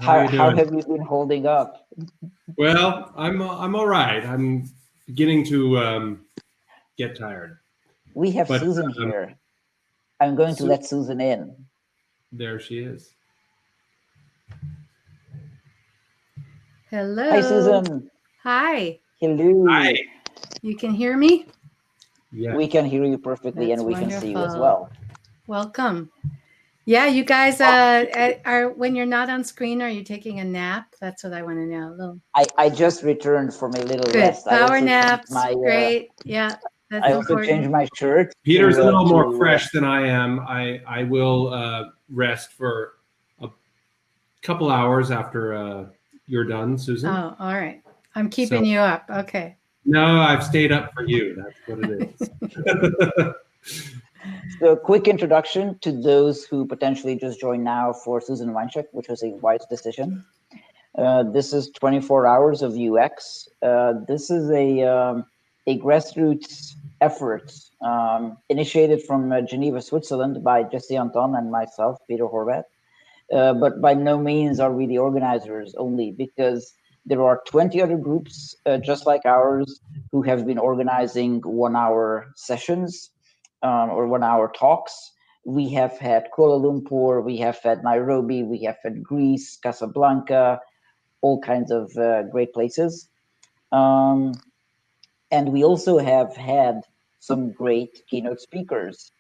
How are you How doing? have you been holding up? Well, I'm all right. I'm beginning to get tired, We have but Susan here. I'm going to Su let Susan in. there she is. Hi, Hello. Susan. Hi. Hello. Hi. You can hear me? We Yes. can hear you perfectly, That's and we can see you as wonderful. well. Welcome. Yeah, you guys are when you're not on screen, are you taking a nap? That's what I want to know. I just returned from a little Good. rest. Power naps. Great. Yeah, that's I also changed important. my shirt Peter's a little more to fresh than I am. I will rest for a couple hours after you're done, Susan. Oh, all right. I'm So keeping you up. Okay. no, I've stayed up for you. That's what it is. So, quick introduction to those who potentially just joined now for Susan Winschenk, which was a wise decision. This is 24 hours of UX. This is a grassroots effort initiated from Geneva, Switzerland by Jesse Anton and myself, Peter Horvath. But by no means are we the organizers only, because there are 20 other groups just like ours who have been organizing 1-hour sessions or 1-hour talks. We have had Kuala Lumpur, we have had Nairobi, we have had Greece, Casablanca, all kinds of great places. And we also have had some great keynote speakers.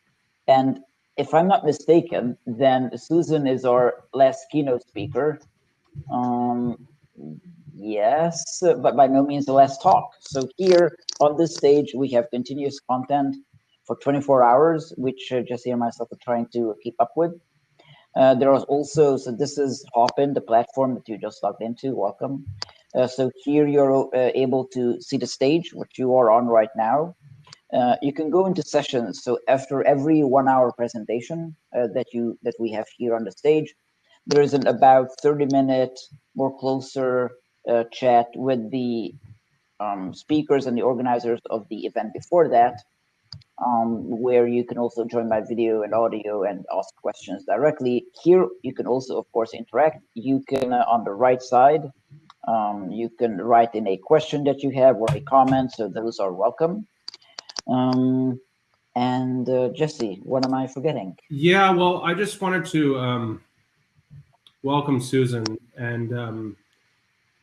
And if I'm not mistaken, then Susan is our last keynote speaker. Yes, but by no means the last talk. So here on this stage, we have continuous content for 24 hours, which Jesse and myself are trying to keep up with. There is also, so this is Hopin, the platform that you just logged into. Welcome. So here you're able to see the stage, which you are on right now. You can go into sessions. So after every 1-hour presentation that we have here on the stage, there is an about 30-minute, more closer chat with the speakers and the organizers of the event before that, where you can also join by video and audio and ask questions directly. Here, you can also, of course, interact. You can, on the right side, you can write in a question that you have or a comment, so those are welcome. And Jesse, what am I forgetting? Yeah, well, I just wanted to welcome Susan, and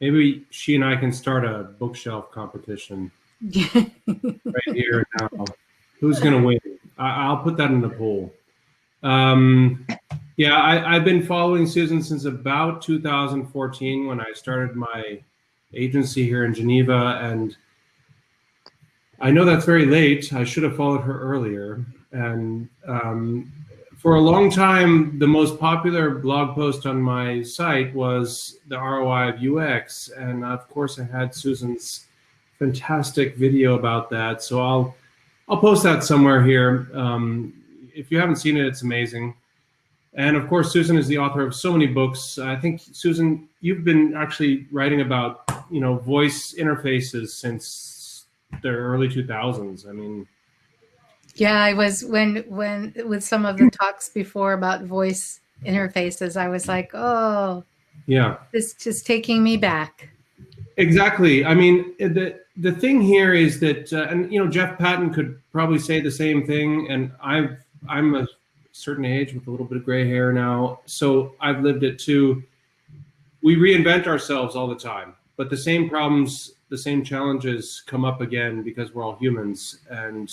maybe she and I can start a bookshelf competition right here and now. Who's going to win? I'll put that in the poll. Yeah, I've been following Susan since about 2014 when I started my agency here in Geneva, and I know that's very late. I should have followed her earlier. And for a long time, the most popular blog post on my site was the ROI of UX. And of course, I had Susan's fantastic video about that. So I'll post that somewhere here. If you haven't seen it, it's amazing. And of course, Susan is the author of so many books. I think, Susan, you've been actually writing about, voice interfaces since the early 2000s. I mean, Yeah, I was when with some of the talks before about voice interfaces, I was like, oh, yeah, this just taking me back. exactly. I mean, the thing here is that, and Jeff Patton could probably say the same thing. And I'm a certain age with a little bit of gray hair now, so I've lived it too. We reinvent ourselves all the time, but the same problems, the same challenges come up again because we're all humans, and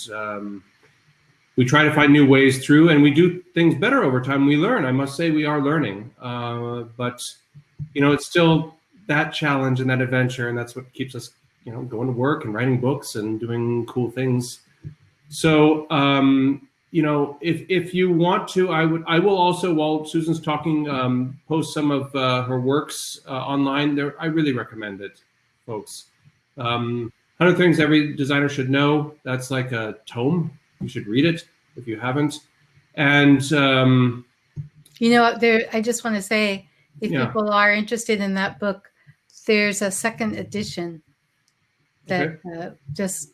we try to find new ways through, and we do things better over time. We learn. I must say, we are learning, but it's still that challenge and that adventure, and that's what keeps us, going to work and writing books and doing cool things. So, if you want to, I will also, while Susan's talking, post some of her works online. There, I really recommend it, folks. 100 Things Every Designer Should Know. That's like a tome. You should read it if you haven't. And I just want to say, if yeah. people are interested in that book, there's a second edition that just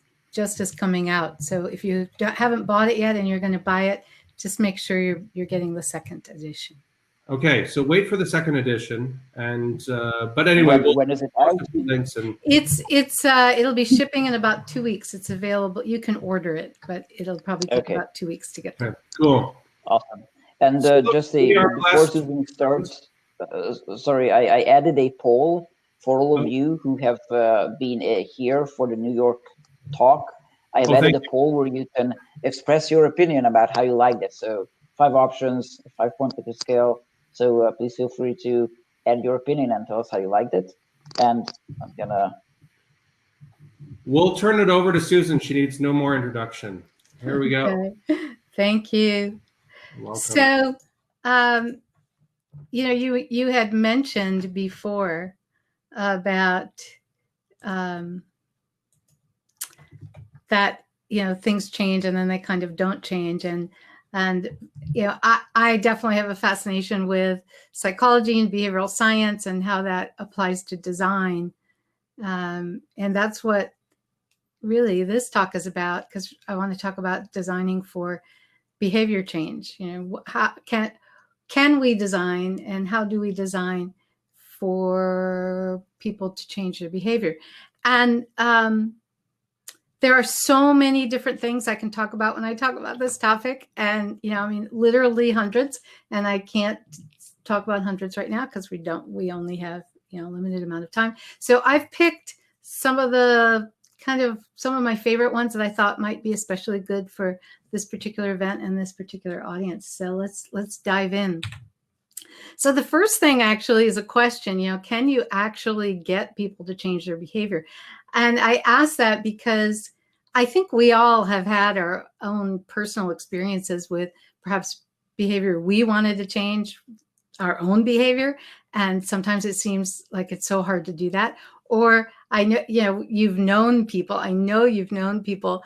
is coming out. So if you haven't bought it yet and you're going to buy it, just make sure you're getting the second edition. Okay, so wait for the second edition, and but anyway, when is it out? Links and It'll be shipping in about 2 weeks. It's available. You can order it, but it'll probably take about 2 weeks to get there. okay, cool. Awesome. And just before Susan starts, sorry, I added a poll for all of you who have been here for the New York talk. I've added a poll where you can express your opinion about how you liked it. So 5 options, 5-point scale. So please feel free to add your opinion and tell us how you liked it. And I'm gonna. We'll turn it over to Susan. She needs no more introduction. Here we go. Okay. Thank you. Welcome. So, you had mentioned before about that things change and then they kind of don't change, and I definitely have a fascination with psychology and behavioral science and how that applies to design, and that's what really this talk is about, because I want to talk about designing for behavior change. How can we design, and how do we design for people to change their behavior? And there are so many different things I can talk about when I talk about this topic, and literally hundreds, and I can't talk about hundreds right now because we only have a limited amount of time. So I've picked some of my favorite ones that I thought might be especially good for this particular event and this particular audience. So let's dive in. So the first thing actually is a question, can you actually get people to change their behavior? And I ask that because I think we all have had our own personal experiences with perhaps behavior we wanted to change, our own behavior. And sometimes it seems like it's so hard to do that. Or I know, you've known people. I know you've known people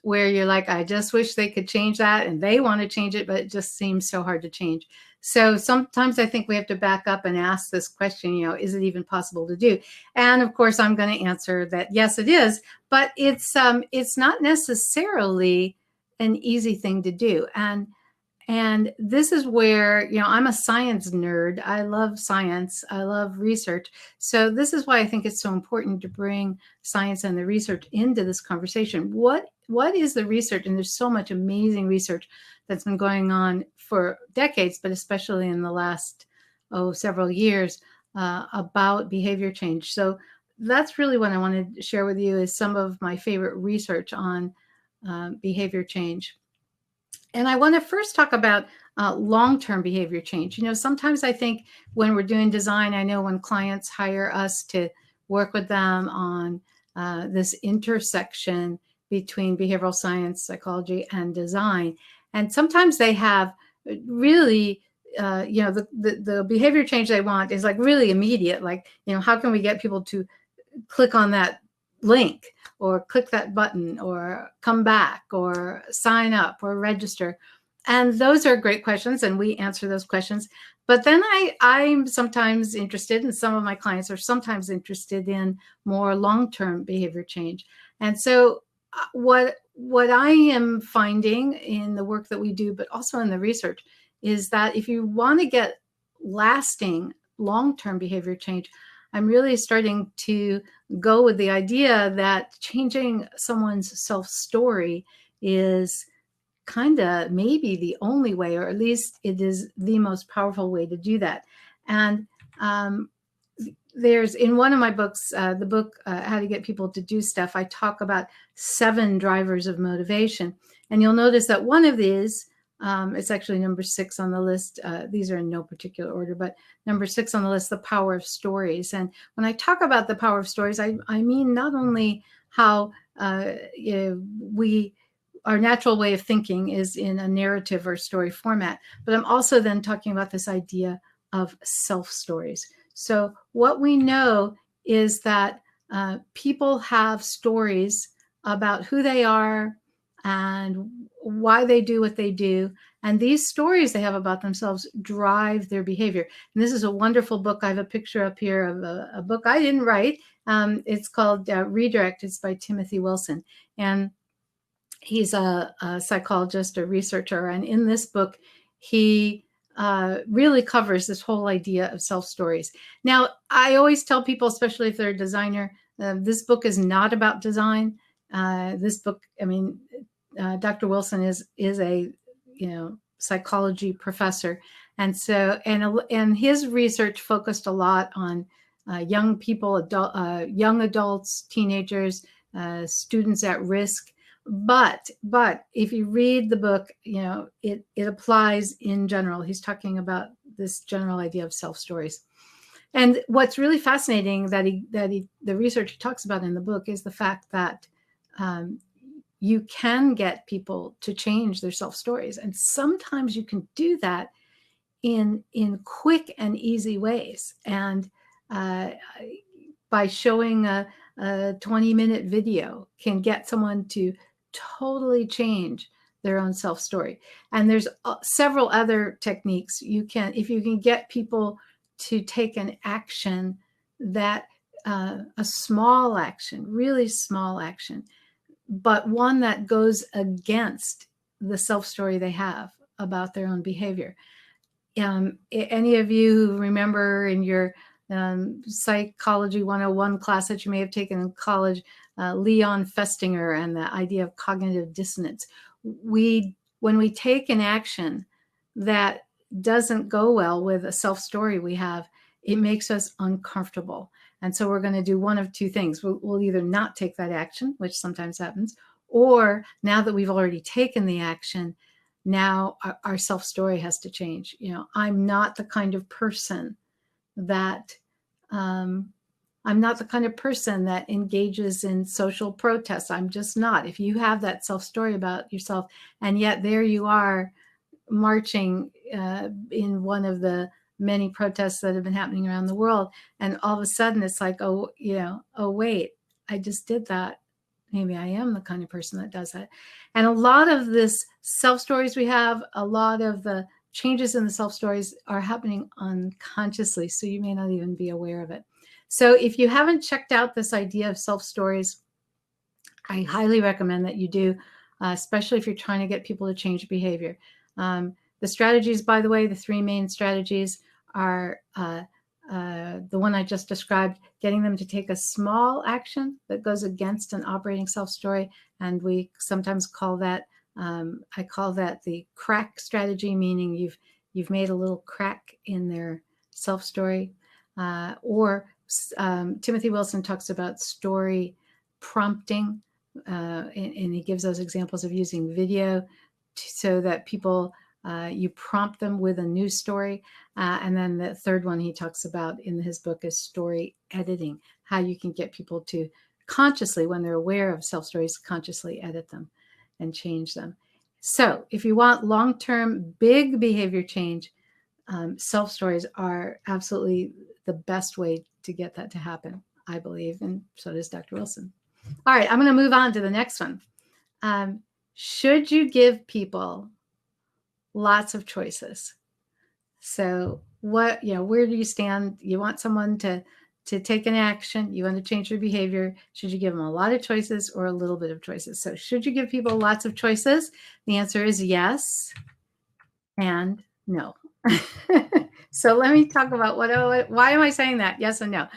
where you're like, I just wish they could change that, and they want to change it, but it just seems so hard to change. So sometimes I think we have to back up and ask this question, is it even possible to do? And of course, I'm going to answer that yes, it is, but it's not necessarily an easy thing to do. And this is where, I'm a science nerd. I love science. I love research. So this is why I think it's so important to bring science and the research into this conversation. What is the research? And there's so much amazing research that's been going on for decades, but especially in the last, several years about behavior change. So that's really what I wanted to share with you is some of my favorite research on behavior change. And I want to first talk about long-term behavior change. Sometimes I think when we're doing design, I know when clients hire us to work with them on this intersection between behavioral science, psychology, and design. And sometimes they have really, the behavior change they want is like really immediate. Like, how can we get people to click on that link or click that button or come back or sign up or register? And those are great questions, and we answer those questions. But then I'm sometimes interested, and some of my clients are sometimes interested in more long-term behavior change. And so what I am finding in the work that we do, but also in the research, is that if you want to get lasting long-term behavior change, I'm really starting to go with the idea that changing someone's self-story is kind of maybe the only way, or at least it is the most powerful way to do that. And there's, in one of my books, the book, How to Get People to Do Stuff, I talk about 7 drivers of motivation. And you'll notice that one of these, it's actually number 6 on the list. These are in no particular order, but number 6 on the list, the power of stories. And when I talk about the power of stories, I mean not only how our natural way of thinking is in a narrative or story format, but I'm also then talking about this idea of self-stories. So what we know is that people have stories about who they are and why they do what they do. And these stories they have about themselves drive their behavior. And this is a wonderful book. I have a picture up here of a book I didn't write. It's called Redirect. It's by Timothy Wilson. And he's a psychologist, a researcher. And in this book, he really covers this whole idea of self-stories. Now, I always tell people, especially if they're a designer, this book is not about design. This book, I mean, Dr. Wilson is a, psychology professor. And so, and his research focused a lot on young people, young adults, teenagers, students at risk. But if you read the book, it applies in general. He's talking about this general idea of self-stories. And what's really fascinating that the research he talks about in the book is the fact that you can get people to change their self-stories. And sometimes you can do that in quick and easy ways. And by showing a 20-minute video can get someone to totally change their own self-story. And there's several other techniques you can, if you can get people to take an action that a small action, really small action, but one that goes against the self-story they have about their own behavior. Any of you who remember in your Psychology 101 class that you may have taken in college, Leon Festinger and the idea of cognitive dissonance. When we take an action that doesn't go well with a self-story we have, it makes us uncomfortable. And so we're going to do one of two things. We'll either not take that action, which sometimes happens, or now that we've already taken the action, now our self-story has to change. I'm not the kind of person that engages in social protests. I'm just not. If you have that self-story about yourself, and yet there you are marching in one of the many protests that have been happening around the world, and all of a sudden it's like, oh wait, I just did that. Maybe I am the kind of person that does that. And a lot of this self-stories we have, a lot of the changes in the self-stories are happening unconsciously, so you may not even be aware of it. So if you haven't checked out this idea of self-stories, I highly recommend that you do, especially if you're trying to get people to change behavior. The strategies, by the way, the three main strategies are the one I just described, getting them to take a small action that goes against an operating self-story. And we sometimes call that, I call that the crack strategy, meaning you've made a little crack in their self-story. Or Timothy Wilson talks about story prompting, and he gives those examples of using video so that people, you prompt them with a new story. And then the third one he talks about in his book is story editing, how you can get people to consciously, when they're aware of self-stories, consciously edit them and change them. So if you want long-term big behavior change, self-stories are absolutely the best way to get that to happen, I believe, and so does Dr. Wilson. All right, I'm going to move on to the next one. Should you give people lots of choices? So where do you stand? You want someone to take an action, you want to change their behavior. Should you give them a lot of choices or a little bit of choices? So should you give people lots of choices? The answer is yes and no. So let me talk about why am I saying that? Yes and no.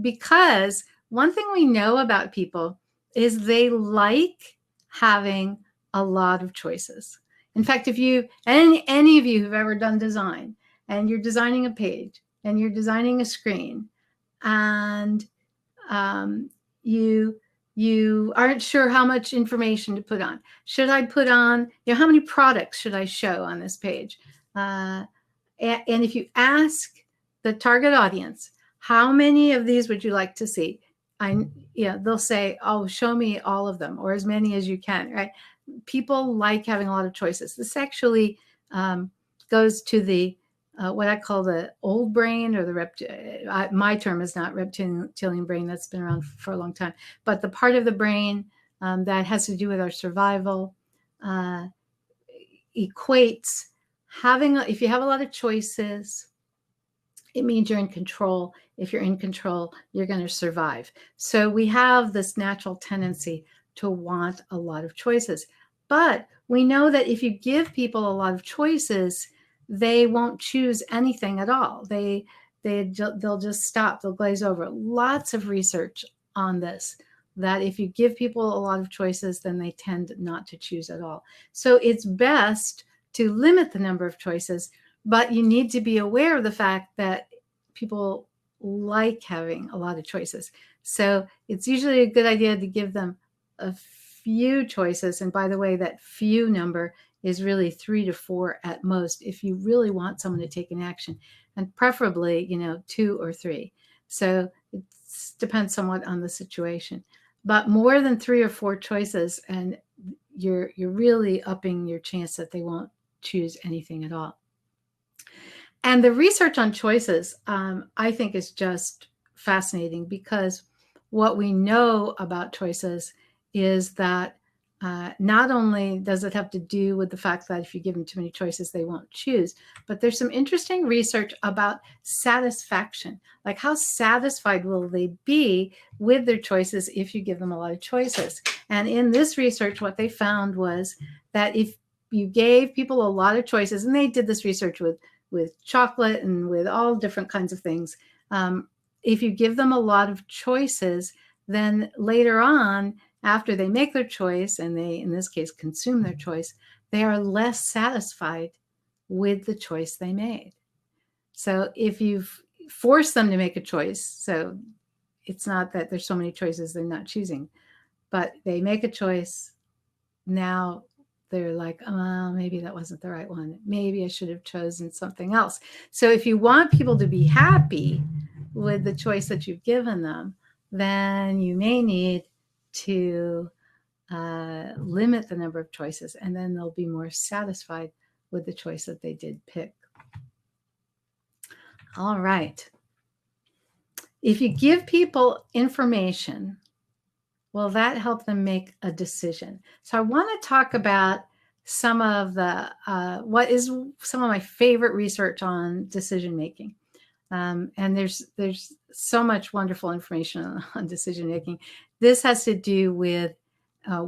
Because one thing we know about people is they like having a lot of choices. In fact, if any of you who've ever done design and you're designing a page and you're designing a screen and you aren't sure how much information to put on. Should I put on, how many products should I show on this page? And if you ask the target audience, how many of these would you like to see? They'll say, oh, show me all of them or as many as you can, right? People like having a lot of choices. This actually goes to the what I call the old brain, or the my term is not reptilian brain, that's been around for a long time, but the part of the brain that has to do with our survival equates having, if you have a lot of choices, it means you're in control. If you're in control, you're going to survive. So we have this natural tendency to want a lot of choices. But we know that if you give people a lot of choices, they won't choose anything at all. They'll just stop. They'll glaze over. Lots of research on this, that if you give people a lot of choices, then they tend not to choose at all. So it's best to limit the number of choices, but you need to be aware of the fact that people like having a lot of choices. So it's usually a good idea to give them a few choices. And by the way, that few number is really 3 to 4 at most, if you really want someone to take an action, and preferably, 2 or 3. So it depends somewhat on the situation, but more than 3 or 4 choices, and you're really upping your chance that they won't choose anything at all. And the research on choices, I think, is just fascinating, because what we know about choices is that not only does it have to do with the fact that if you give them too many choices, they won't choose, but there's some interesting research about satisfaction. Like, how satisfied will they be with their choices if you give them a lot of choices? And in this research, what they found was that if you gave people a lot of choices, and they did this research with chocolate and with all different kinds of things, if you give them a lot of choices, then later on, after they make their choice, and they, in this case, consume their choice, they are less satisfied with the choice they made. So if you've forced them to make a choice, so it's not that there's so many choices they're not choosing, but they make a choice, now they're like, oh, maybe that wasn't the right one. Maybe I should have chosen something else. So if you want people to be happy with the choice that you've given them, then you may need to limit the number of choices, and then they'll be more satisfied with the choice that they did pick. All right. If you give people information, will that help them make a decision? So I want to talk about some of the, what is some of my favorite research on decision making. And there's so much wonderful information on decision making. This has to do with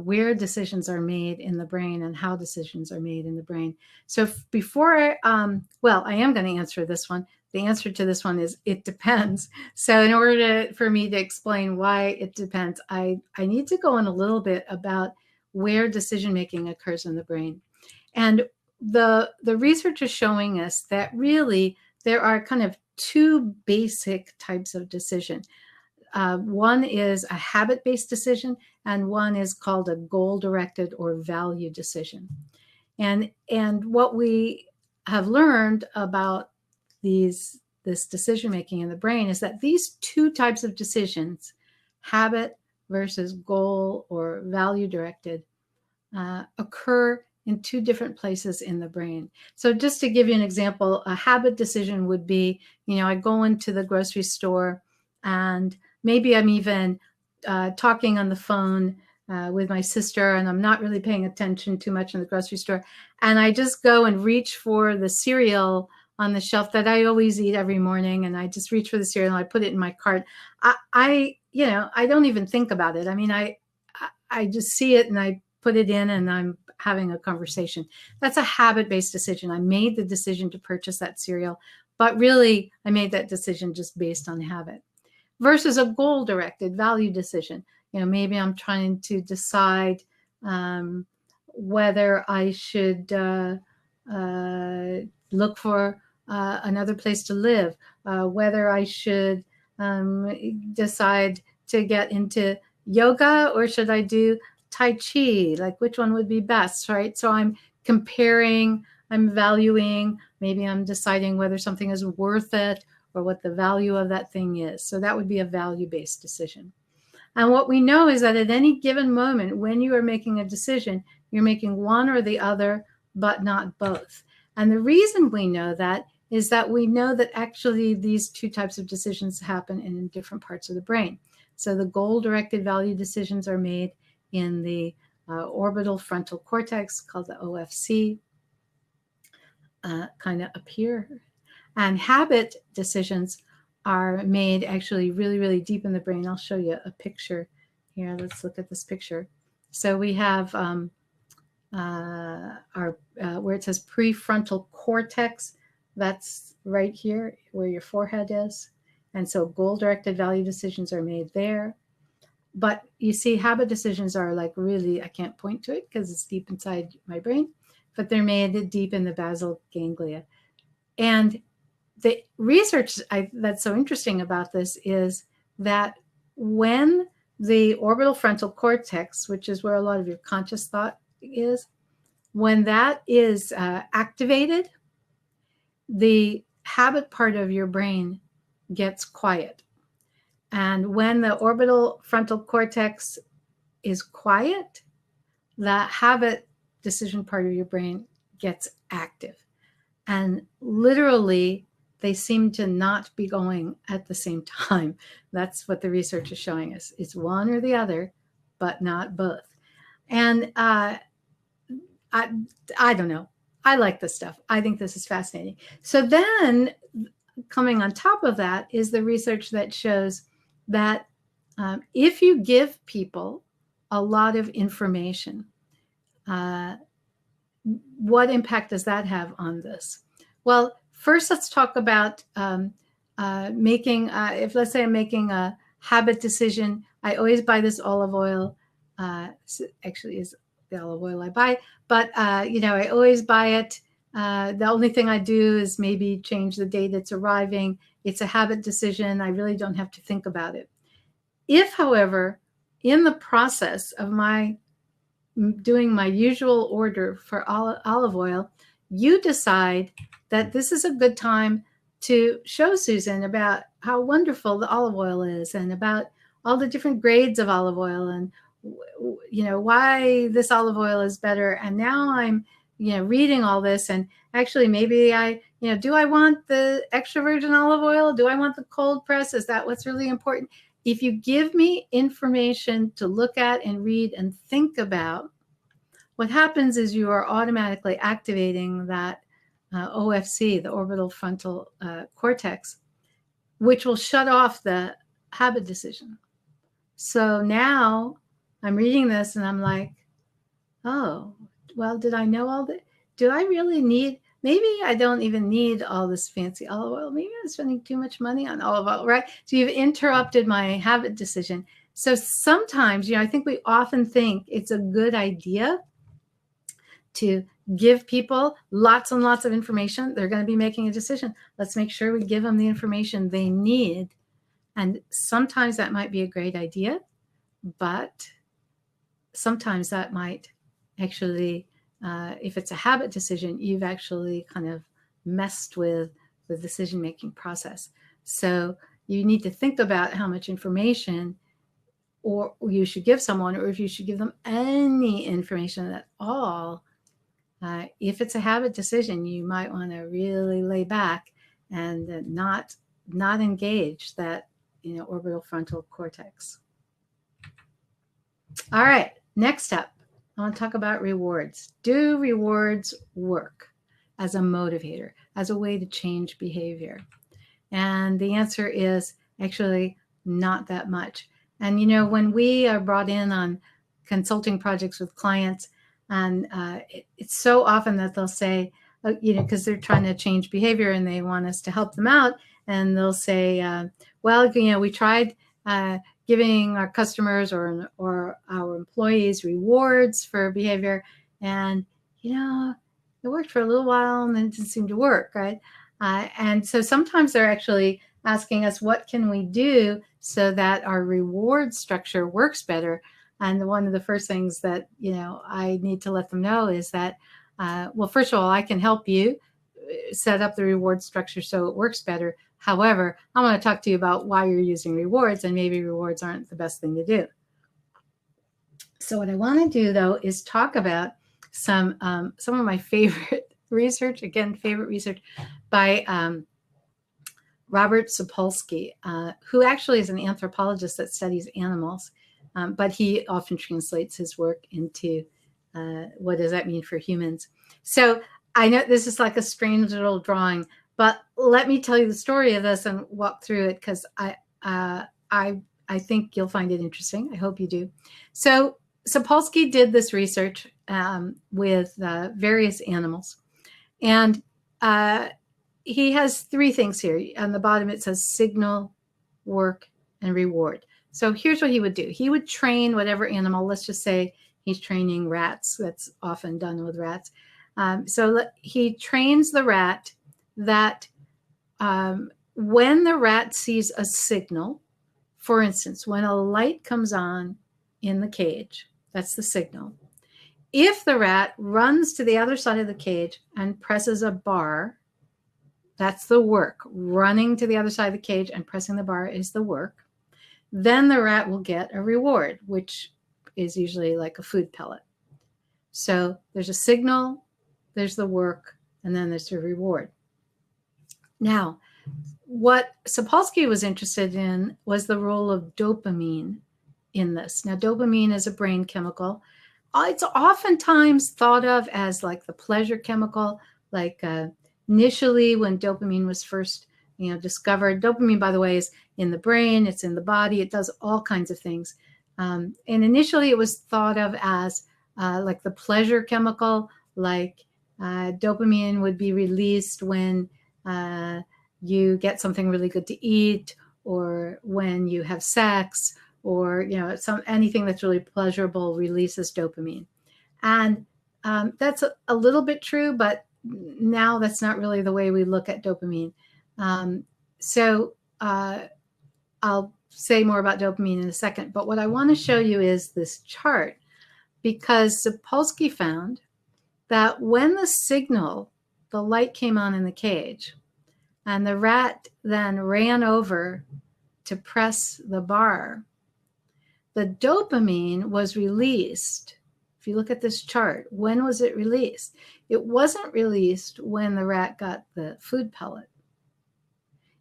where decisions are made in the brain and how decisions are made in the brain. So before, well, I am going to answer this one. The answer to this one is it depends. So in order for me to explain why it depends, I need to go in a little bit about where decision making occurs in the brain. And the research is showing us that really there are kind of 2 basic types of decision. One is a habit-based decision, and one is called a goal-directed or value decision. And what we have learned about this decision-making in the brain is that these 2 types of decisions, habit versus goal or value-directed, occur in 2 different places in the brain. So just to give you an example, a habit decision would be, I go into the grocery store, and maybe I'm even talking on the phone with my sister, and I'm not really paying attention too much in the grocery store. And I just go and reach for the cereal on the shelf that I always eat every morning. And I just reach for the cereal and I put it in my cart. I don't even think about it. I mean, I just see it and I put it in, and I'm having a conversation. That's a habit-based decision. I made the decision to purchase that cereal, but really I made that decision just based on habit. Versus a goal-directed value decision. Maybe I'm trying to decide whether I should look for another place to live, whether I should decide to get into yoga, or should I do Tai Chi, like which one would be best, right? So I'm comparing, I'm valuing, maybe I'm deciding whether something is worth it or what the value of that thing is. So that would be a value-based decision. And what we know is that at any given moment, when you are making a decision, you're making one or the other, but not both. And the reason we know that is that we know that actually these 2 types of decisions happen in different parts of the brain. So the goal-directed value decisions are made in the orbital frontal cortex, called the OFC, kind of up here. And habit decisions are made actually really, really deep in the brain. I'll show you a picture here. Let's look at this picture. So we have our where it says prefrontal cortex. That's right here where your forehead is. And so goal-directed value decisions are made there. But you see, habit decisions are like really, I can't point to it because it's deep inside my brain, but they're made deep in the basal ganglia. And the research that's so interesting about this is that when the orbital frontal cortex, which is where a lot of your conscious thought is, when that is activated, the habit part of your brain gets quiet. And when the orbital frontal cortex is quiet, the habit decision part of your brain gets active. And literally, they seem to not be going at the same time. That's what the research is showing us. It's one or the other, but not both. And I don't know. I like this stuff. I think this is fascinating. So then coming on top of that is the research that shows that if you give people a lot of information, what impact does that have on this? Well, first, let's talk about making, if let's say I'm making a habit decision, I always buy this olive oil. Actually, is the olive oil I buy, but I always buy it. The only thing I do is maybe change the date it's arriving. It's a habit decision. I really don't have to think about it. If, however, in the process of my doing my usual order for olive oil, you decide that this is a good time to show Susan about how wonderful the olive oil is and about all the different grades of olive oil and why this olive oil is better. And now I'm reading all this, and actually maybe do I want the extra virgin olive oil? Do I want the cold press? Is that what's really important? If you give me information to look at and read and think about, what happens is you are automatically activating that OFC, the orbital frontal cortex, which will shut off the habit decision. So now I'm reading this and I'm like, oh, well, did I know all that? Do I really need, maybe I don't even need all this fancy olive oil. Maybe I'm spending too much money on olive oil, right? So you've interrupted my habit decision. So sometimes, I think we often think it's a good idea to give people lots and lots of information. They're going to be making a decision. Let's make sure we give them the information they need. And sometimes that might be a great idea, but sometimes that might actually, if it's a habit decision, you've actually kind of messed with the decision-making process. So you need to think about how much information or you should give someone, or if you should give them any information at all. If it's a habit decision, you might want to really lay back and not engage that orbital frontal cortex. All right, next up, I want to talk about rewards. Do rewards work as a motivator, as a way to change behavior? And the answer is actually not that much. And when we are brought in on consulting projects with clients, and it's so often that they'll say, because they're trying to change behavior and they want us to help them out, and they'll say, well, we tried giving our customers or our employees rewards for behavior, and it worked for a little while and then it didn't seem to work, right? And so sometimes they're actually asking us, what can we do so that our reward structure works better? And one of the first things that I need to let them know is that, well, first of all, I can help you set up the reward structure so it works better. However, I want to talk to you about why you're using rewards, and maybe rewards aren't the best thing to do. So what I want to do, though, is talk about some of my favorite research, favorite research by Robert Sapolsky, who actually is an anthropologist that studies animals, but he often translates his work into what does that mean for humans. So I know this is like a strange little drawing, but let me tell you the story of this and walk through it, because I think you'll find it interesting. I hope you do. So Sapolsky did this research with various animals, and he has three things here. On the bottom, it says signal, work, and reward. So here's what he would do. He would train whatever animal. Let's just say he's training rats. That's often done with rats. So he trains the rat that when the rat sees a signal, for instance, when a light comes on in the cage, that's the signal. If the rat runs to the other side of the cage and presses a bar, that's the work. Running to the other side of the cage and pressing the bar is the work. Then the rat will get a reward, which is usually like a food pellet. So there's a signal, there's the work, and then there's the reward. Now, what Sapolsky was interested in was the role of dopamine in this. Now, dopamine is a brain chemical. It's oftentimes thought of as like the pleasure chemical, like initially when dopamine was first discovered. Dopamine, by the way, is in the brain, it's in the body, it does all kinds of things. And initially it was thought of as like the pleasure chemical, like dopamine would be released when you get something really good to eat, or when you have sex, or anything that's really pleasurable releases dopamine. And that's a little bit true, but now that's not really the way we look at dopamine. So I'll say more about dopamine in a second, but what I want to show you is this chart, because Sapolsky found that when the signal, the light came on in the cage, and the rat then ran over to press the bar, the dopamine was released. If you look at this chart, when was it released? It wasn't released when the rat got the food pellet.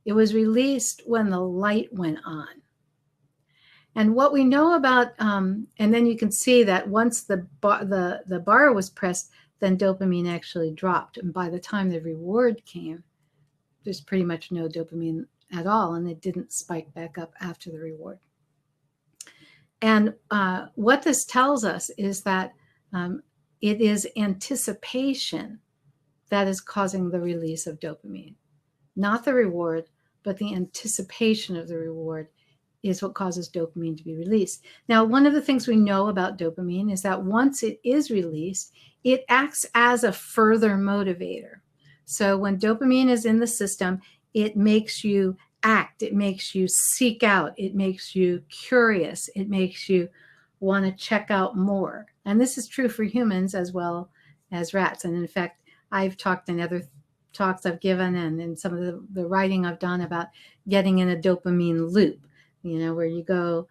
It was released when the light went on. And what we know about, and then you can see that once the bar was pressed, then dopamine actually dropped. And by the time the reward came, there's pretty much no dopamine at all, and it didn't spike back up after the reward. And what this tells us is that it is anticipation that is causing the release of dopamine, not the reward, but the anticipation of the reward is what causes dopamine to be released. Now, one of the things we know about dopamine is that once it is released, it acts as a further motivator. So when dopamine is in the system, it makes you act, it makes you seek out, it makes you curious, it makes you want to check out more. And this is true for humans as well as rats. And in fact, I've talked in other talks I've given and in some of the writing I've done about getting in a dopamine loop, where you go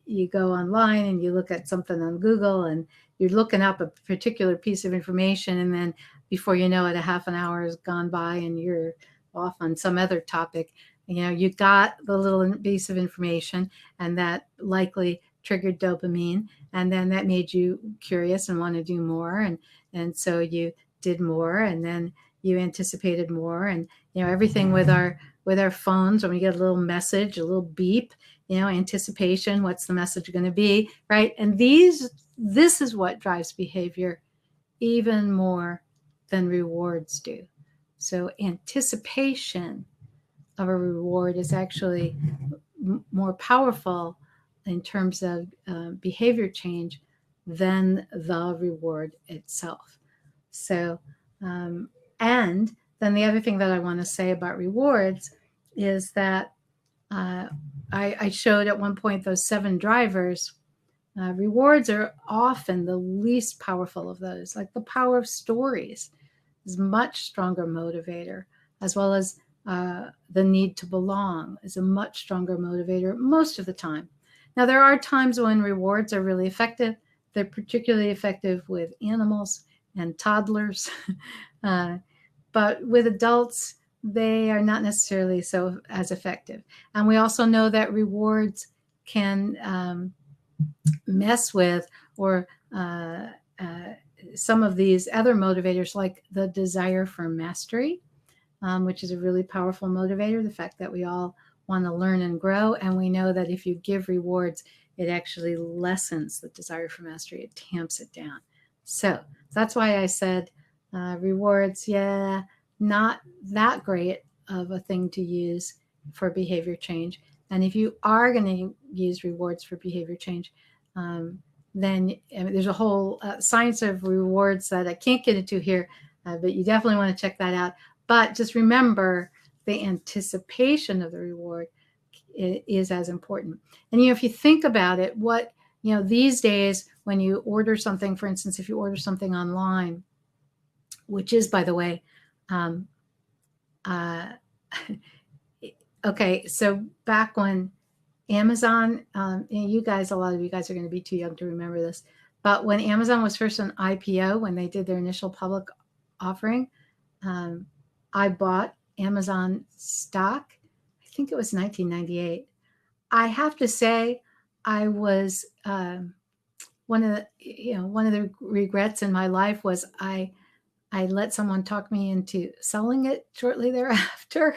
you go online and you look at something on Google and you're looking up a particular piece of information, and then before you know it, a half an hour has gone by and you're off on some other topic. You got the little piece of information, and that likely triggered dopamine, and then that made you curious and want to do more, and so you did more, and then you anticipated more. And everything with our phones, when we get a little message, a little beep, anticipation, what's the message going to be, right? And this is what drives behavior even more than rewards do. So anticipation of a reward is actually more powerful in terms of behavior change than the reward itself. So, and then the other thing that I want to say about rewards is that I showed at one point those 7 drivers. Rewards are often the least powerful of those. Like the power of stories is much stronger motivator, as well as the need to belong is a much stronger motivator most of the time. Now, there are times when rewards are really effective. They're particularly effective with animals and toddlers. But with adults, they are not necessarily so as effective. And we also know that rewards can mess with or some of these other motivators, like the desire for mastery, which is a really powerful motivator, the fact that we all want to learn and grow. And we know that if you give rewards, it actually lessens the desire for mastery. It tamps it down. So that's why I said rewards, yeah, not that great of a thing to use for behavior change. And if you are going to use rewards for behavior change, then there's a whole science of rewards that I can't get into here, but you definitely want to check that out. But just remember, the anticipation of the reward is as important. And, if you think about it, these days when you order something, for instance, if you order something online, which is, by the way, okay, so back when Amazon, you guys, a lot of you guys are going to be too young to remember this, but when Amazon was first an IPO, when they did their initial public offering, I bought Amazon stock. I think it was 1998. I have to say, I was one of the regrets in my life was I let someone talk me into selling it shortly thereafter,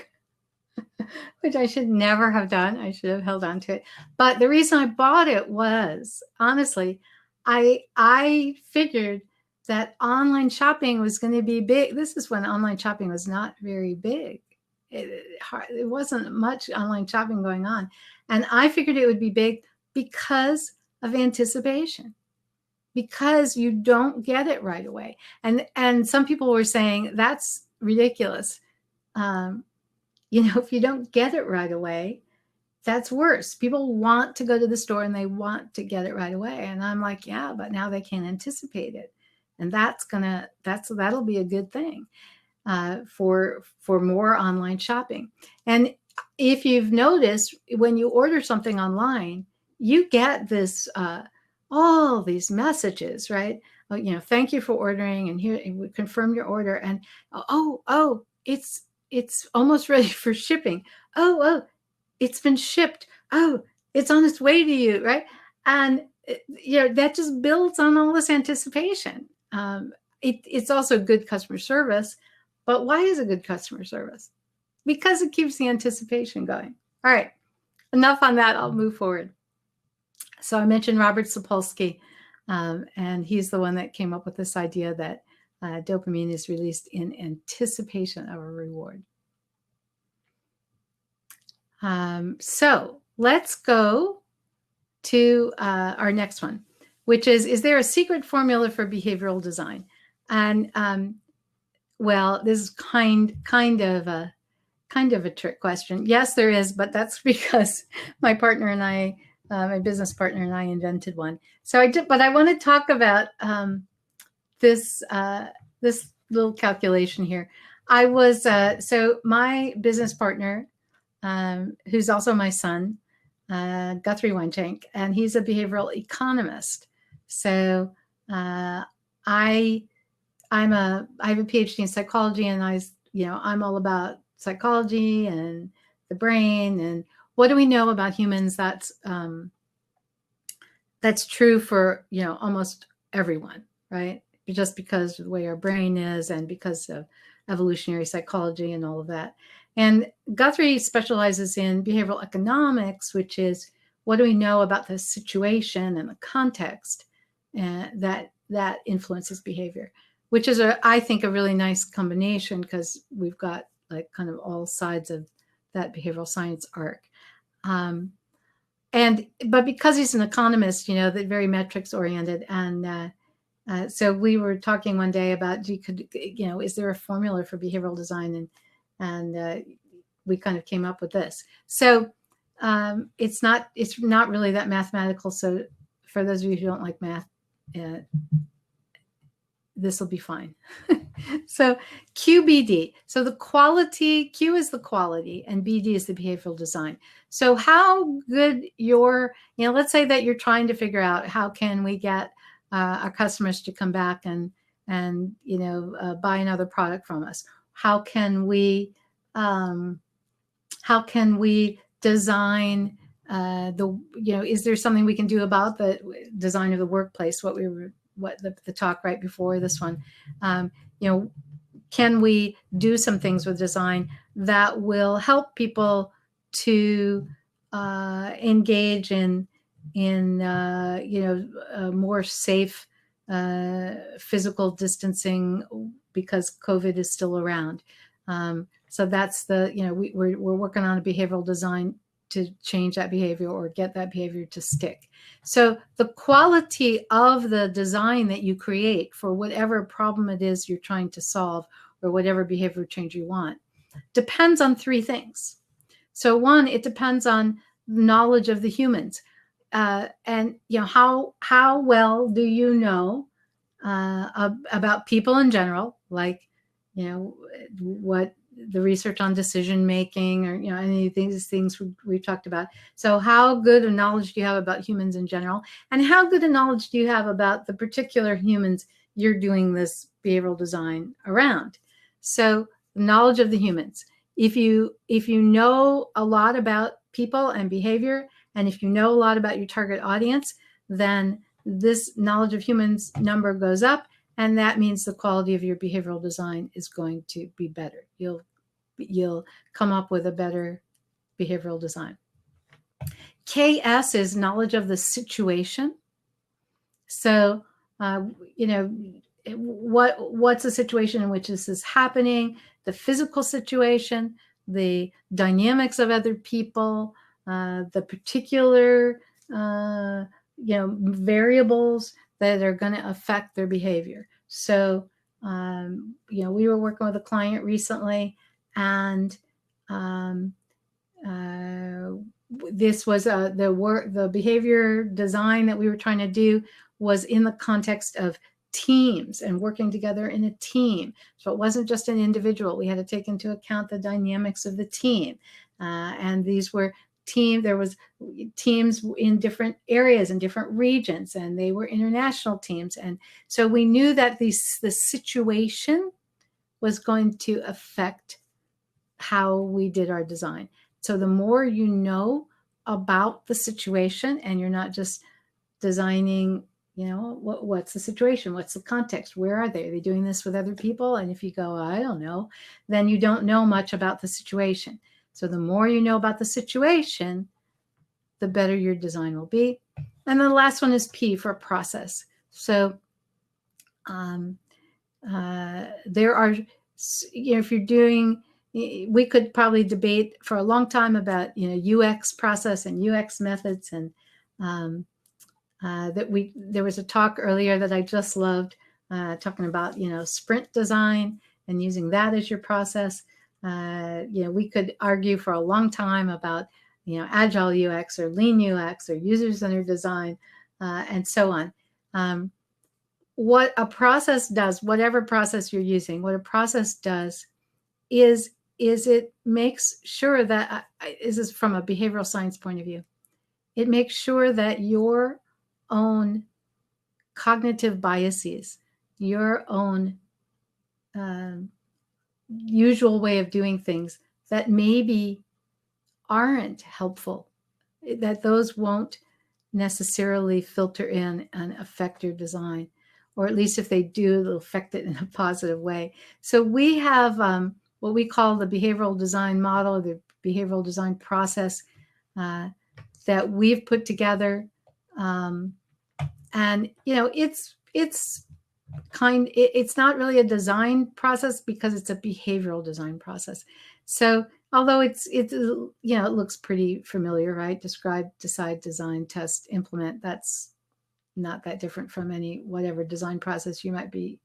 which I should never have done. I should have held on to it. But the reason I bought it was, honestly, I figured that online shopping was going to be big. This is when online shopping was not very big. It wasn't much online shopping going on. And I figured it would be big because of anticipation, because you don't get it right away. And some people were saying that's ridiculous. If you don't get it right away, that's worse. People want to go to the store and they want to get it right away. And I'm like, yeah, but now they can't anticipate it. And that'll be a good thing for more online shopping. And if you've noticed, when you order something online, you get this all these messages, right? Thank you for ordering, and here we confirm your order, and it's almost ready for shipping. Oh, it's been shipped. Oh, it's on its way to you, right? And that just builds on all this anticipation. It's also good customer service. But why is it good customer service? Because it keeps the anticipation going. All right, enough on that. I'll move forward. So I mentioned Robert Sapolsky, and he's the one that came up with this idea that dopamine is released in anticipation of a reward. So let's go to our next one, which is there a secret formula for behavioral design? And well, this is kind of a trick question. Yes, there is, but that's because my partner and I, my business partner and I invented one. So but I want to talk about this little calculation here. I was so my business partner, who's also my son, Guthrie Weinschenk, and he's a behavioral economist. So I have a PhD in psychology, and I'm all about psychology and the brain and what do we know about humans that's true for almost everyone, right? Just because of the way our brain is and because of evolutionary psychology and all of that. And Guthrie specializes in behavioral economics, which is what do we know about the situation and the context that influences behavior, which is I think a really nice combination because we've got like kind of all sides of that behavioral science arc. But because he's an economist, they're very metrics oriented. And so we were talking one day about, is there a formula for behavioral design? And we kind of came up with this. So it's not really that mathematical. So for those of you who don't like math, this will be fine. So QBD. So the quality, Q is the quality and BD is the behavioral design. So how good let's say that you're trying to figure out how can we get our customers to come back and buy another product from us. How can we design is there something we can do about the design of the workplace? What the talk right before this one, can we do some things with design that will help people to engage in more safe physical distancing because COVID is still around. So that's we're working on a behavioral design to change that behavior or get that behavior to stick. So the quality of the design that you create for whatever problem it is you're trying to solve or whatever behavior change you want depends on three things. So one, it depends on knowledge of the humans. And how well do you know about people in general, like what the research on decision making, or any of these things we've talked about. So how good a knowledge do you have about humans in general, and how good a knowledge do you have about the particular humans you're doing this behavioral design around? So knowledge of the humans. If you know a lot about people and behavior, and if you know a lot about your target audience, then this knowledge of humans number goes up, and that means the quality of your behavioral design is going to be better. You'll come up with a better behavioral design. KS is knowledge of the situation. So, what's the situation in which this is happening, the physical situation, the dynamics of other people, the particular variables that are going to affect their behavior. So we were working with a client recently, and this was the behavior design that we were trying to do was in the context of teams and working together in a team. So it wasn't just an individual. We had to take into account the dynamics of the team, and these were there was teams in different areas and different regions, and they were international teams. And so we knew that the situation was going to affect how we did our design. So the more you know about the situation, and you're not just designing, what's the situation? What's the context? Where are they? Are they doing this with other people? And if you go, I don't know, then you don't know much about the situation. So the more you know about the situation, the better your design will be. And the last one is P for process. So there are, if you're doing, we could probably debate for a long time about, UX process and UX methods. And there was a talk earlier that I just loved, talking about, sprint design and using that as your process. We could argue for a long time about, agile UX or lean UX or user-centered design, and so on. What a process does, whatever process you're using, what a process does is it makes sure that, this is from a behavioral science point of view, it makes sure that your own cognitive biases, your own usual way of doing things that maybe aren't helpful, that those won't necessarily filter in and affect your design, or at least if they do, they'll affect it in a positive way. So we have what we call the behavioral design model, or the behavioral design process that we've put together, and it's not really a design process because it's a behavioral design process. So although it looks pretty familiar, right? Describe, decide, design, test, implement. That's not that different from whatever design process you might be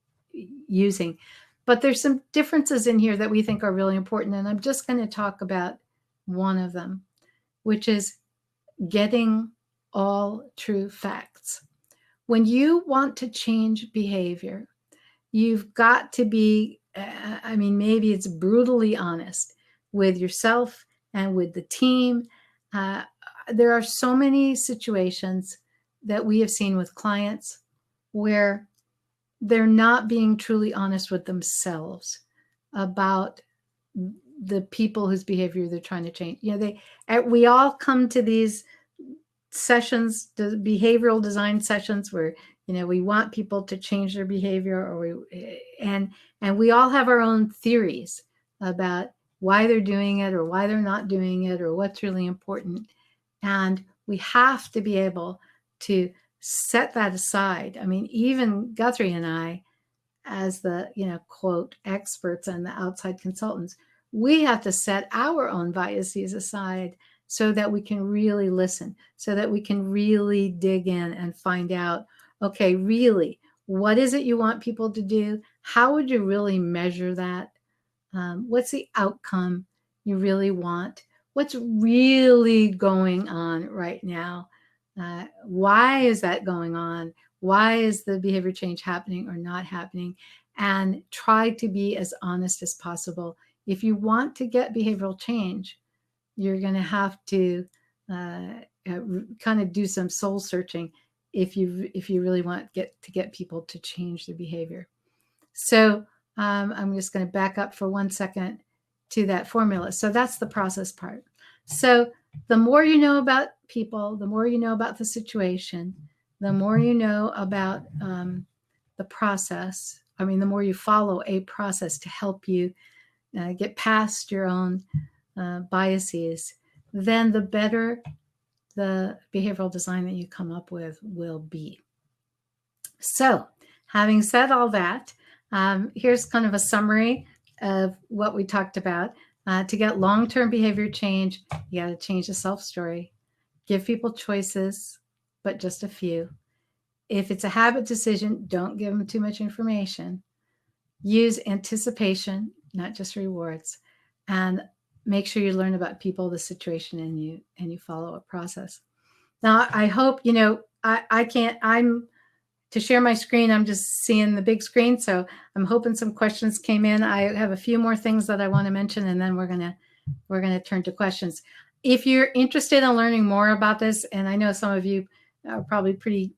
using. But there's some differences in here that we think are really important. And I'm just going to talk about one of them, which is getting all true facts. When you want to change behavior, you've got to be, maybe it's brutally honest with yourself and with the team. There are so many situations that we have seen with clients where they're not being truly honest with themselves about the people whose behavior they're trying to change. We all come to these sessions, the behavioral design sessions, where we want people to change their behavior, and we all have our own theories about why they're doing it or why they're not doing it or what's really important. And We have to be able to set that aside. I mean, even Guthrie and I, as the, quote, experts and the outside consultants, we have to set our own biases aside so that we can really listen, so that we can really dig in and find out, okay, really, what is it you want people to do? How would you really measure that? What's the outcome you really want? What's really going on right now? Why is that going on? Why is the behavior change happening or not happening? And try to be as honest as possible. If you want to get behavioral change, you're going to have to kind of do some soul searching if you really want to get people to change their behavior. So I'm just going to back up for 1 second to that formula. So that's the process part. So the more you know about people, the more you know about the situation, the more you know about the process. I mean, the more you follow a process to help you get past your own biases, then the better the behavioral design that you come up with will be. So having said all that, here's kind of a summary of what we talked about. To get long-term behavior change, you got to change the self-story. Give people choices, but just a few. If it's a habit decision, don't give them too much information. Use anticipation, not just rewards. And make sure you learn about people, the situation, and you follow a process. Now, I hope, to share my screen, I'm just seeing the big screen. So I'm hoping some questions came in. I have a few more things that I want to mention, and then we're gonna turn to questions. If you're interested in learning more about this, and I know some of you are probably pretty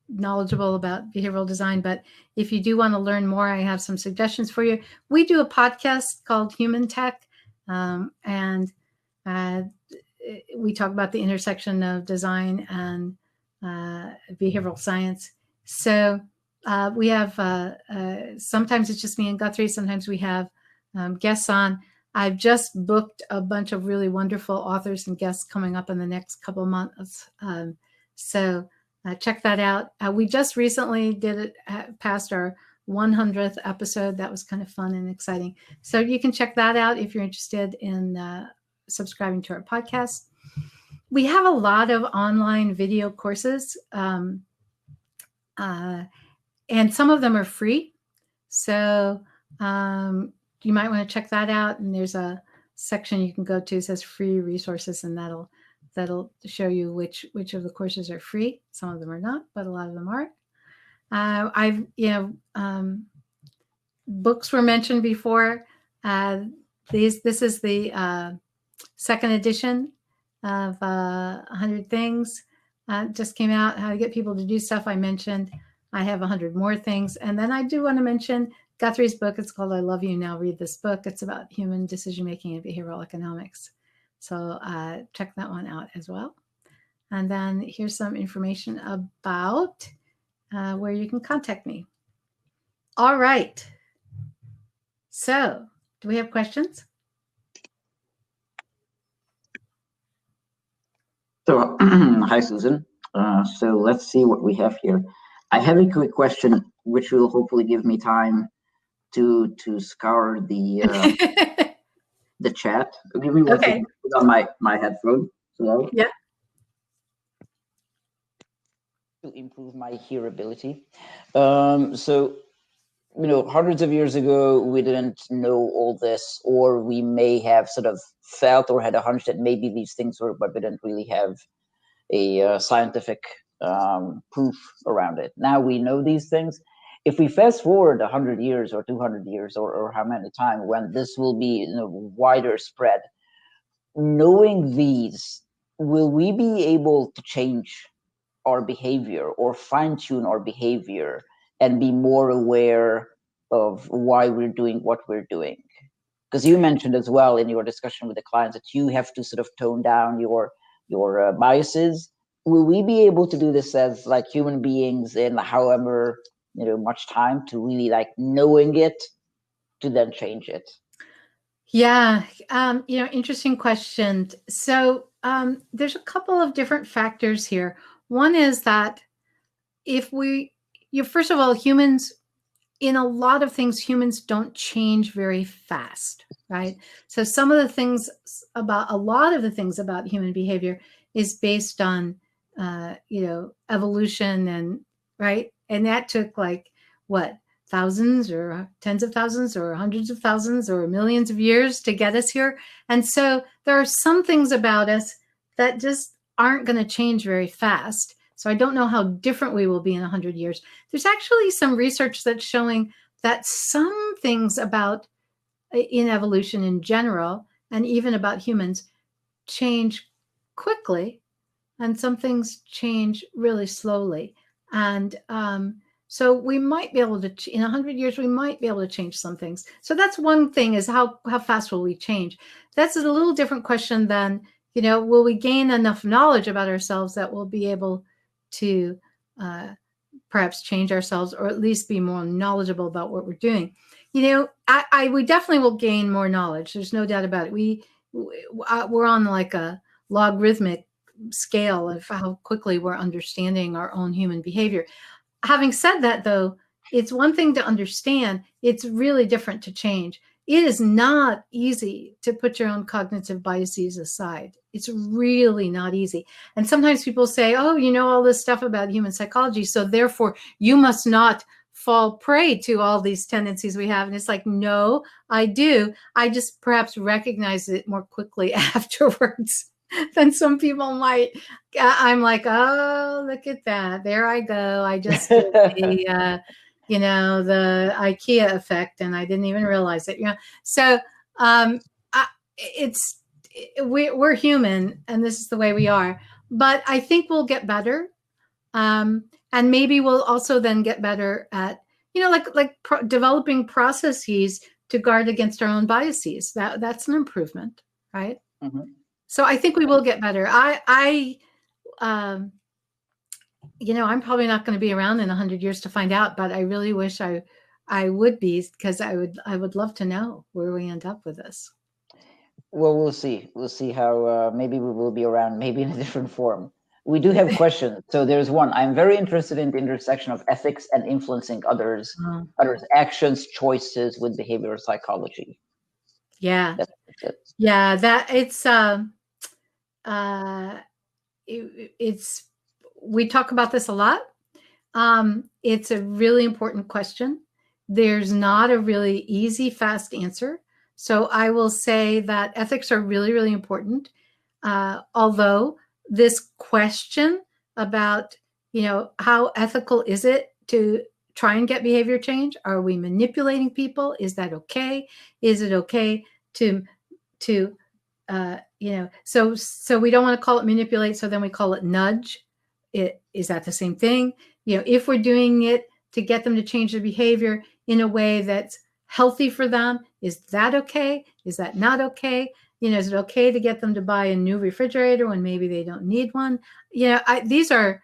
knowledgeable about behavioral design, but if you do want to learn more, I have some suggestions for you. We do a podcast called Human Tech, and we talk about the intersection of design and behavioral science. So we have, sometimes it's just me and Guthrie, sometimes we have guests on. I've just booked a bunch of really wonderful authors and guests coming up in the next couple of months. So check that out. We just recently did it past our 100th episode. That was kind of fun and exciting. So you can check that out if you're interested in subscribing to our podcast. We have a lot of online video courses, and some of them are free. So you might want to check that out. And there's a section you can go to that says free resources, and that'll show you which of the courses are free. Some of them are not, but a lot of them are. Books were mentioned before. This is the second edition of 100 Things. Just came out, how to get people to do stuff. I mentioned I have 100 more things. And then I do want to mention Guthrie's book. It's called I Love You Now, Read This Book. It's about human decision-making and behavioral economics. So check that one out as well. And then here's some information about where you can contact me. All right. So do we have questions? So, hi, Susan. So let's see what we have here. I have a quick question, which will hopefully give me time to scour the the chat. Give me one second. Put on my headphone. Hello. Yeah. To improve my hearability. So, hundreds of years ago, we didn't know all this, or we may have sort of felt or had a hunch that maybe these things were, but we didn't really have a scientific proof around it. Now we know these things. If we fast forward 100 years or 200 years or how many times when this will be wider spread, knowing these, will we be able to change our behavior or fine-tune our behavior and be more aware of why we're doing what we're doing? Because you mentioned as well in your discussion with the clients that you have to sort of tone down your biases. Will we be able to do this as like human beings in however much time to really like knowing it to then change it? Yeah, interesting question. So there's a couple of different factors here. One is that first of all, humans, in a lot of things, humans don't change very fast, right? So a lot of the things about human behavior is based on, evolution, and right. And that took like what, thousands or tens of thousands or hundreds of thousands or millions of years to get us here. And so there are some things about us that just aren't going to change very fast. So I don't know how different we will be in 100 years. There's actually some research that's showing that some things in evolution in general, and even about humans, change quickly, and some things change really slowly. And so we might be able to, in 100 years, we might be able to change some things. So that's one thing, is how fast will we change? That's a little different question than, will we gain enough knowledge about ourselves that we'll be able to perhaps change ourselves, or at least be more knowledgeable about what we're doing. We definitely will gain more knowledge. There's no doubt about it. We're on like a logarithmic scale of how quickly we're understanding our own human behavior. Having said that, though, it's one thing to understand. It's really different to change. It is not easy to put your own cognitive biases aside. It's really not easy. And sometimes people say, oh, you know all this stuff about human psychology, so therefore you must not fall prey to all these tendencies we have. And it's like, no, I do. I just perhaps recognize it more quickly afterwards than some people might. I'm like, oh, look at that. There I go. I just did the IKEA effect, and I didn't even realize it. So we're human, and this is the way we are. But I think we'll get better, and maybe we'll also then get better at developing processes to guard against our own biases. That's an improvement, right? Mm-hmm. So I think we will get better. I'm probably not going to be around in 100 years to find out, but I really wish I would be, because I would love to know where we end up with this. Well, we'll see. We'll see how maybe we will be around, maybe in a different form. We do have questions. So there's one. I'm very interested in the intersection of ethics and influencing others' actions, choices with behavioral psychology. Yeah. That's it. Yeah, that it's we talk about this a lot. It's a really important question. There's not a really easy, fast answer. So I will say that ethics are really, really important. Although this question about, how ethical is it to try and get behavior change? Are we manipulating people? Is that okay? Is it okay to so we don't want to call it manipulate, so then we call it nudge. Is that the same thing? If we're doing it to get them to change their behavior in a way that's healthy for them, is that okay? Is that not okay? Is it okay to get them to buy a new refrigerator when maybe they don't need one? These are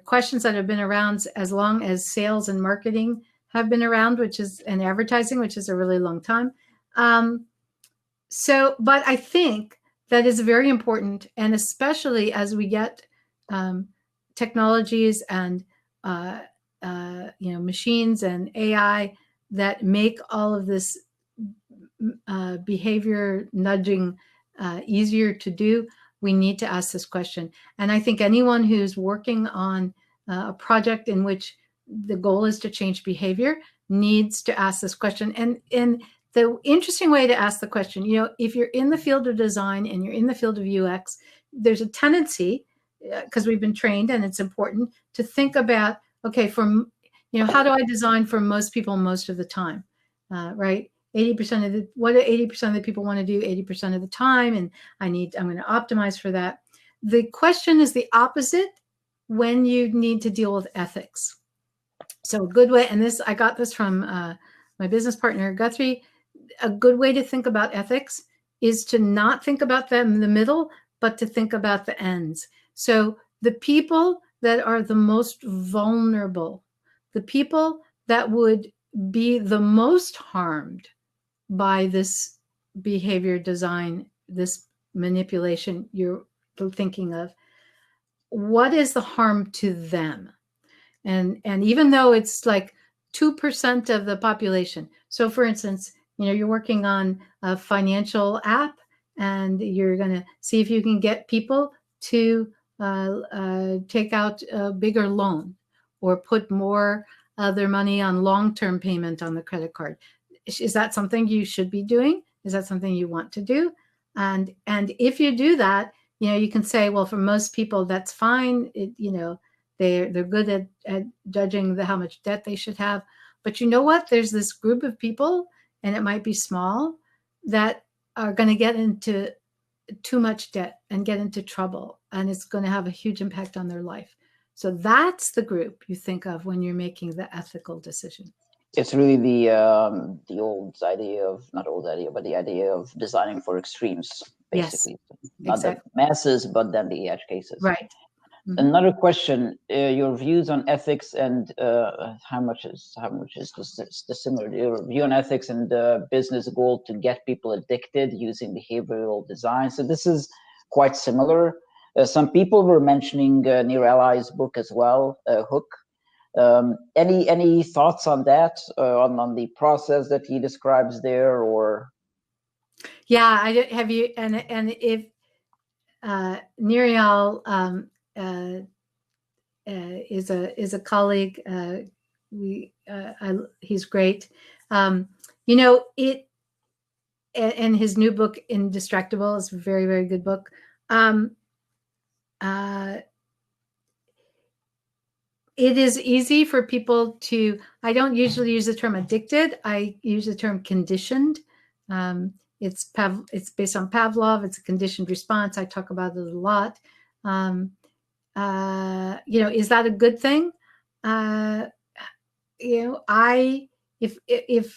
questions that have been around as long as sales and marketing have been around, and advertising, which is a really long time. But I think that is very important, and especially as we get technologies and machines and AI that make all of this behavior nudging easier to do, we need to ask this question. And I think anyone who's working on a project in which the goal is to change behavior needs to ask this question. And the interesting way to ask the question, if you're in the field of design and you're in the field of UX, there's a tendency, because we've been trained and it's important, to think about, okay, how do I design for most people most of the time, right? 80% what do 80% of the people want to do 80% of the time, and I'm going to optimize for that. The question is the opposite when you need to deal with ethics. So a good way, and I got this from my business partner Guthrie. A good way to think about ethics is to not think about them in the middle, but to think about the ends. So the people that are the most vulnerable, the people that would be the most harmed by this behavior design, this manipulation you're thinking of, what is the harm to them? And even though it's like 2% of the population. So for instance, you're working on a financial app and you're going to see if you can get people to take out a bigger loan or put more of their money on long-term payment on the credit card. Is that something you should be doing? Is that something you want to do? And if you do that, you can say, well, for most people, that's fine. They're good at judging how much debt they should have. But you know what? There's this group of people, and it might be small, that are going to get into too much debt and get into trouble, and it's going to have a huge impact on their life. So that's the group you think of when you're making the ethical decision. It's really the old idea of, not old idea, but the idea of designing for extremes, basically. Yes, not exactly. The masses, but then the edge cases. Right. Mm-hmm. Another question: your views on ethics and how much is the similar? Your view on ethics and the business goal to get people addicted using behavioral design. So this is quite similar. Some people were mentioning Nir Eli's book as well, Hook. Any thoughts on that, on the process that he describes there, or? Yeah, I have you, and if Nir El is a colleague, he's great. It, and his new book Indistractable is a very, very good book. It is easy for people to, I don't usually use the term addicted. I use the term conditioned. It's based on Pavlov. It's a conditioned response. I talk about it a lot. Is that a good thing? If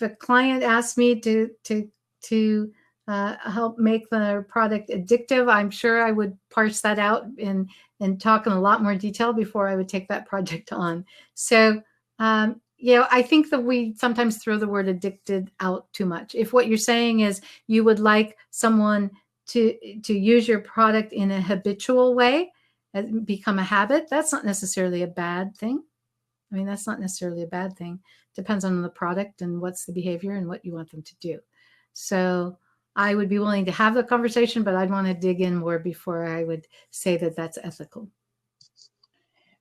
a client asks me to help make the product addictive, I'm sure I would parse that out and talk in a lot more detail before I would take that project on. So, I think that we sometimes throw the word addicted out too much. If what you're saying is you would like someone to use your product in a habitual way and become a habit, that's not necessarily a bad thing. I mean, that's not necessarily a bad thing. Depends on the product and what's the behavior and what you want them to do. So I would be willing to have the conversation, but I'd want to dig in more before I would say that that's ethical.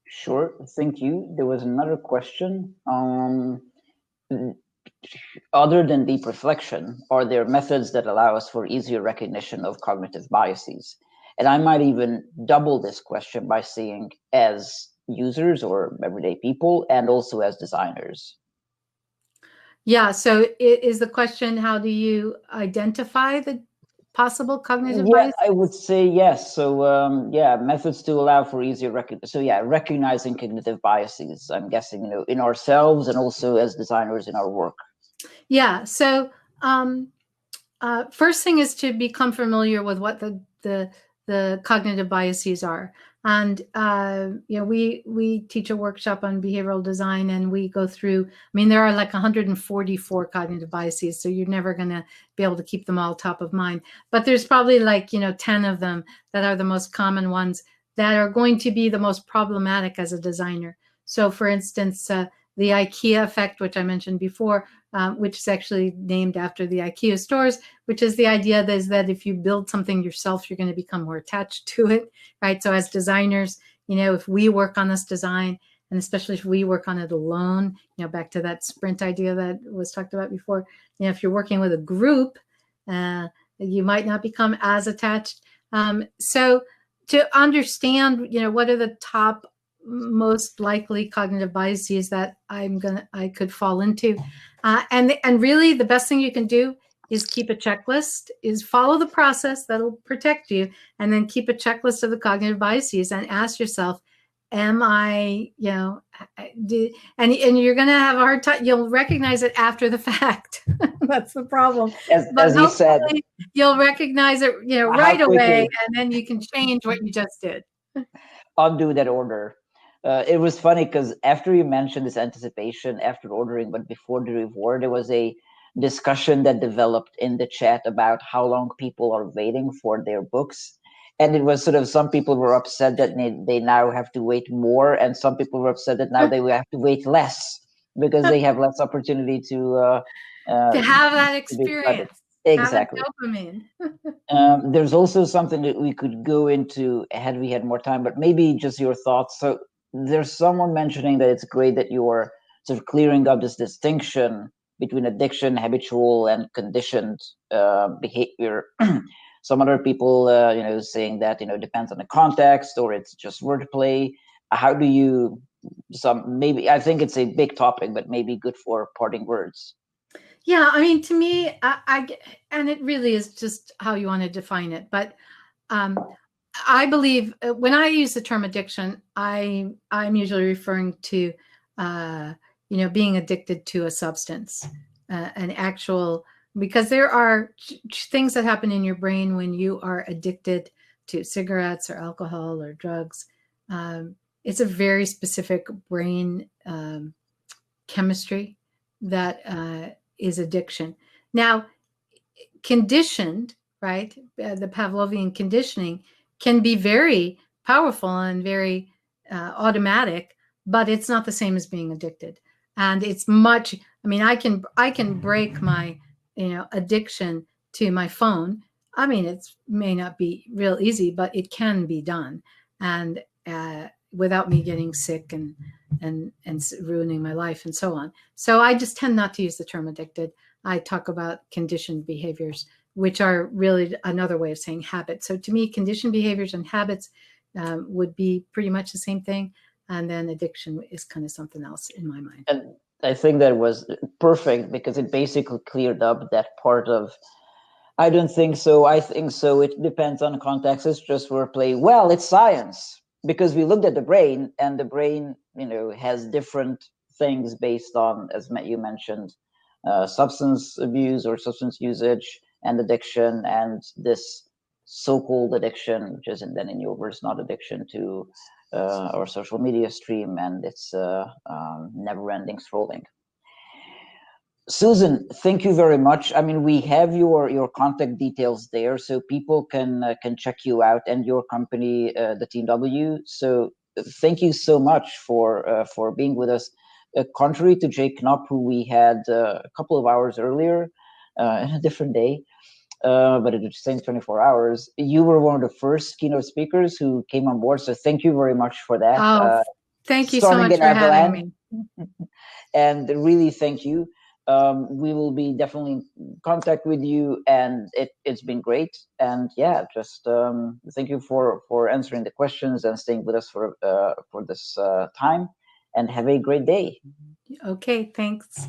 Sure, thank you. There was another question. Other than deep reflection, are there methods that allow us for easier recognition of cognitive biases? And I might even double this question by saying as users or everyday people, and also as designers. Yeah, so is the question, how do you identify the possible cognitive bias? I would say yes. So methods to allow for easier recognition. So recognizing cognitive biases, I'm guessing, in ourselves and also as designers in our work. Yeah, so first thing is to become familiar with what the cognitive biases are. And, we teach a workshop on behavioral design and we go through, there are like 144 cognitive biases. So you're never going to be able to keep them all top of mind, but there's probably 10 of them that are the most common ones that are going to be the most problematic as a designer. So for instance, the IKEA effect, which I mentioned before, which is actually named after the IKEA stores, which is the idea that if you build something yourself, you're going to become more attached to it, right? So as designers, if we work on this design, and especially if we work on it alone, back to that sprint idea that was talked about before, if you're working with a group, you might not become as attached. So to understand, what are the top most likely cognitive biases that I could fall into. And really the best thing you can do is keep a checklist, is follow the process that'll protect you, and then keep a checklist of the cognitive biases and ask yourself, am I, and you're going to have a hard time, you'll recognize it after the fact. That's the problem. As you said, you'll recognize it, right away, and then you can change what you just did. Undo that order. It was funny because after you mentioned this anticipation after ordering, but before the reward, there was a discussion that developed in the chat about how long people are waiting for their books. And it was sort of, some people were upset that they now have to wait more, and some people were upset that now they will have to wait less because they have less opportunity to have that experience. Exactly. Have that dopamine. There's also something that we could go into had we had more time, but maybe just your thoughts. So there's someone mentioning that it's great that you're sort of clearing up this distinction between addiction, habitual, and conditioned behavior. Some other people, saying that, depends on the context, or it's just wordplay. How do you, maybe, I think it's a big topic, but maybe good for parting words. Yeah, I mean, to me, and it really is just how you want to define it. But I believe when I use the term addiction, I'm usually referring to, being addicted to a substance, an actual, because there are things that happen in your brain when you are addicted to cigarettes or alcohol or drugs. It's a very specific brain chemistry that is addiction. Now, conditioned, right? The Pavlovian conditioning can be very powerful and very automatic, but it's not the same as being addicted. And it's much, I mean, I can break my, addiction to my phone. I mean, it may not be real easy, but it can be done. And without me getting sick and ruining my life and so on. So I just tend not to use the term addicted. I talk about conditioned behaviors, which are really another way of saying habit. So to me, conditioned behaviors and habits would be pretty much the same thing. And then addiction is kind of something else in my mind. And I think that was perfect because it basically cleared up that part of, I don't think so, I think so, it depends on context, it's just wordplay. Well, it's science, because we looked at the brain, and the brain, has different things based on, as you mentioned, substance abuse or substance usage and addiction, and this so-called addiction, which is then in your words not addiction, to our social media stream and its never-ending scrolling. Susan, thank you very much. I mean, we have your contact details there, so people can check you out and your company, the TW. So thank you so much for being with us. Contrary to Jay Knopp, who we had a couple of hours earlier, in a different day, but it was the same 24 hours. You were one of the first keynote speakers who came on board, so thank you very much for that. Oh, thank you so much for having me. And really, thank you. We will be definitely in contact with you, and it's been great. And yeah, just thank you for answering the questions and staying with us for this time, and have a great day. Okay, thanks.